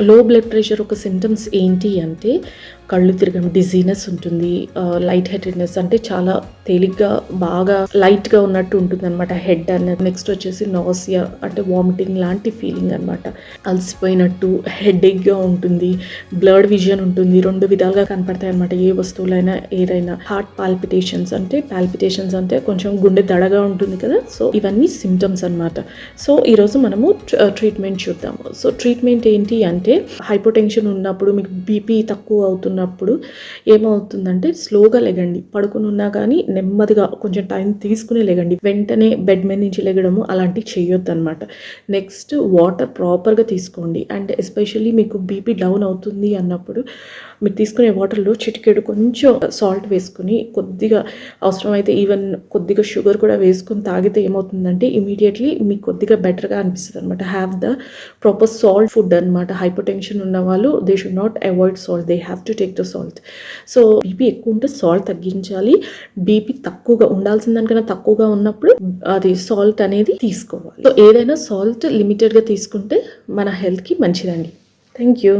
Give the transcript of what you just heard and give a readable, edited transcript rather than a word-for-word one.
లో blood pressure ఒక symptoms ఏంటి అంటే కళ్ళు తిరగడం, డిజీనెస్ ఉంటుంది, లైట్ హెడెడ్నెస్ అంటే చాలా తేలిగ్గా బాగా లైట్గా ఉన్నట్టు ఉంటుంది అనమాట హెడ్ అనేది. నెక్స్ట్ వచ్చేసి నాసియా అంటే వామిటింగ్ లాంటి ఫీలింగ్ అనమాట. అలసిపోయినట్టు హెడేక్గా ఉంటుంది, బ్లర్డ్ విజన్ ఉంటుంది, 2 విధాలుగా కనపడతాయి అనమాట ఏ వస్తువులైనా ఏదైనా. హార్ట్ పాల్పిటేషన్స్ అంటే కొంచెం గుండె దడగా ఉంటుంది కదా, సో ఇవన్నీ సిమ్టమ్స్ అనమాట. సో ఈరోజు మనము ట్రీట్మెంట్ చూద్దాము. సో ట్రీట్మెంట్ ఏంటి అంటే హైపోటెన్షన్ ఉన్నప్పుడు మీకు బీపీ తక్కువ అవుతున్నప్పుడు ఏమవుతుందంటే స్లోగా లెగండి. పడుకుని ఉన్నా కానీ నెమ్మదిగా కొంచెం టైం తీసుకుని లెగండి. వెంటనే బెడ్ మీద నుంచి లెగడము అలాంటివి చేయొద్దు అనమాట. నెక్స్ట్ వాటర్ ప్రాపర్గా తీసుకోండి. అండ్ ఎస్పెషల్లీ మీకు బీపీ డౌన్ అవుతుంది అన్నప్పుడు మీరు తీసుకునే వాటర్లో చిటికెడు కొంచెం సాల్ట్ వేసుకుని కొద్దిగా అవసరమైతే ఈవెన్ కొద్దిగా షుగర్ కూడా వేసుకుని తాగితే ఏమవుతుందంటే ఇమీడియట్లీ మీకు కొద్దిగా బెటర్గా అనిపిస్తుంది అనమాట. Have the proper salt food అనమాట. హైపర్ టెన్షన్ ఉన్న వాళ్ళు they should not avoid salt, they have to take the salt. So BP ఎక్కువ ఉంటే సాల్ట్ తగ్గించాలి. బీపీ తక్కువగా ఉండాల్సిన దానికన్నా తక్కువగా ఉన్నప్పుడు అది సాల్ట్ అనేది తీసుకోవాలి. సో ఏదైనా సాల్ట్ లిమిటెడ్గా తీసుకుంటే మన హెల్త్కి మంచిదండి. Thank you.